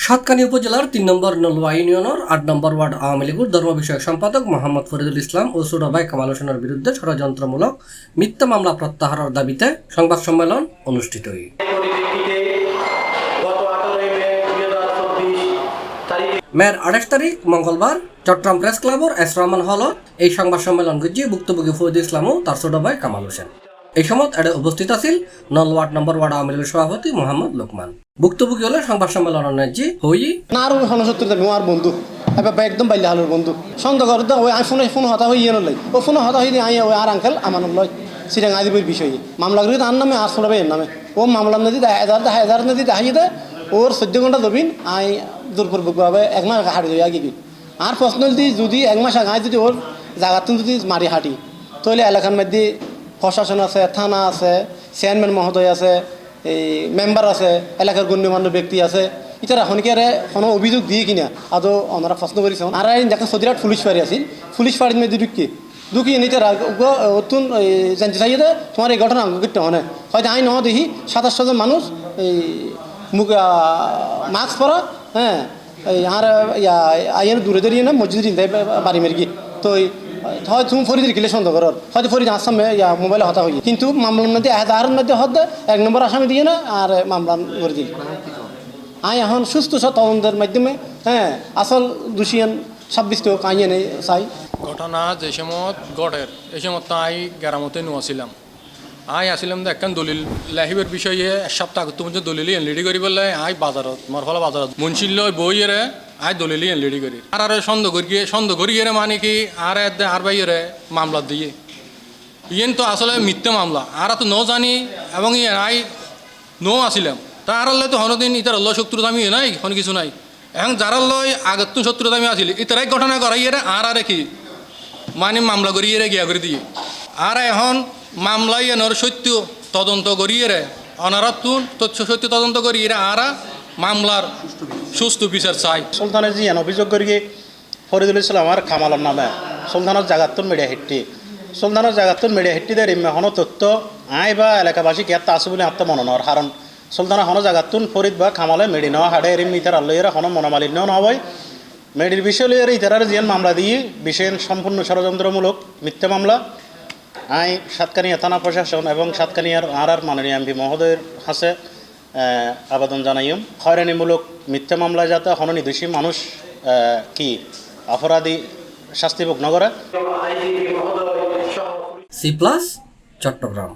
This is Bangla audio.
সাতকানিয়া উপজেলার ৩ নম্বর নলুয়া ইউনিয়নের ৮ নম্বর ওয়ার্ড আওয়ামী লীগের ধর্ম বিষয়ক সম্পাদক মোহাম্মদ ফরিদুল ইসলাম ও ছোট ভাই কামাল হোসেনের বিরুদ্ধে ষড়যন্ত্রমূলক মিথ্যা মামলা প্রত্যাহারের দাবিতে সংবাদ সম্মেলন অনুষ্ঠিত হয়। মের ২৮ তারিখ মঙ্গলবার চট্টগ্রাম প্রেস ক্লাবের এস রহমান হলত এই সংবাদ সম্মেলন গিয়ে ভুক্তভোগী ফরিদুল ইসলাম ও তার ছোট ভাই কামাল হোসেন। এই সময় এতে উপস্থিত আছেন নলওয়ার্ড নম্বর ওয়ার্ড আওয়ামী লীগের সভাপতি মোহাম্মদ লোকমান। ভুক্তভোগী হলে সংবাদ সম্মেলনের ন্যায্য হই না আরো সনসত্তর দেবে আমার বন্ধু এবার একদম বাইলে হালোর বন্ধু সন্দেহ করে ওই ফোন হতা হয়ে ইয়ে নলাই ও ফোন হতা হয়ে আই ওই আর আঙ্কেল আমার লয় সিরাং আদিবের বিষয়ে মামলা করি তার নামে আর শোনাবে এর নামে ও মামলা নদী হাজার নদী দেখাই দেয় ওর 14 ঘন্টা দবিন আই জোরপূর্বকভাবে 1 মাস হাঁটি যাই আগে আর প্রশ্ন যদি 1 মাস আগে যদি ওর জায়গাতে যদি মারি হাঁটি তাহলে এলাকার মধ্যে প্রশাসন আছে, থানা আছে, চেয়ারম্যান মহোদয় আছে, এই মেম্বার আছে, এলাকার গণ্যমান্য ব্যক্তি আছে, ইতারা এখনকে কোনো অভিযোগ দিয়ে কিনা আদৌ ওনারা প্রশ্ন করেছে। আর দেখেন সদিরাট পুলিশ ফাঁড়ি আছিল, পুলিশ ফাঁড়ির মধ্যে ঢুকি নিতে অতুন জানতে চাই যে তোমার এই ঘটনা করতে হয় হয়তো আই নয় দেখি 27 জন মানুষ এই মুখ মাস্ক পরা হ্যাঁ এই আর আইয়ের দূরে দূরিয়ে না মসজিদ বাড়ি মেরে গিয়ে তো হয়তো তুমি ফরিদের কিলে সন্দেহ করার হয়তো ফরিদ আসামে মোবাইলে হতা হয়ে কিন্তু মামলার মধ্যে আধারের মধ্যে হতে 1 নম্বর আসামি দিয়ে না আর মামলা করে দিই আই এখন সুস্থ তদন্তের মাধ্যমে হ্যাঁ আসল দোষীয়ান 26 হোক আইয়ে নেই চাই ঘটনা যে সময় গড়ের এই সময় তো আই গ্রামতে নুয়াছিলাম আই আসিলাম তো একখান দলিল লাহিবের বিষয়ে 1 সপ্তাহ আগত মধ্যে দলিল এনলিডি করি বললে আই বাজারত মোর ফলে বাজারত মুন্সিল বইয়েরে আই দলিল এনলিডি করি আর সন্দেহ করিয়ে মানে কি আর বাইরে মামলা দিয়ে ইয়েন তো আসলে মিথ্যা মামলা আর তো ন জানি এবং আই নো আসিলাম তা আর তো হনদিন ইতার আল্লাহ শত্রুতা আমি নাই কোনো কিছু নাই এখন যারা লয় আগত তো শত্রুতা আমি আসিল ইতারাই ঘটনা করাইয়ে আর কি মানে মামলা করিয়ে গিয়া করে দিয়ে আর এখন মামলা এনর সত্য তদন্ত করিয়ে অনারাতুন সত্য তদন্ত করিয়ে আর মামলার সুস্থ বিচার চাই। সুলতানের জি অভিযোগ করিয়ে ফরিদুল ইসলাম আর খামালার নামে সুলতানের জাগাতুন মিডিয়া হিট্টি সুলতানের জাগাতুন মিডিয়া হিট্টিদের হনো তথ্য আই বা এলাকাবাসী কে আছে বলে আত্ম মনে নয় কারণ সুলতানা হনো জাগাতুন ফরিদ বা খামালে মেডি নেওয়া হাড়ে এরিম ইতার আল্লাহরা হনো মনোমালিন্য নয় মেডির বিষয় লইয়ের ইতারার জিয়ান মামলা দিয়ে বিষয়ের সম্পূর্ণ ষড়যন্ত্রমূলক মিথ্যা মামলা আই সাতকানিয়া থানা প্রশাসন এবং সাতকানিয়ার আর মাননীয় এমপি মহোদয়ের হাসে আবেদন জানাইম হয়রানিমূলক মিথ্যা মামলায় যাতে হননি দোষী মানুষ কি অপরাধী শাস্তি ভোগ নগরে। C+ চট্টগ্রাম।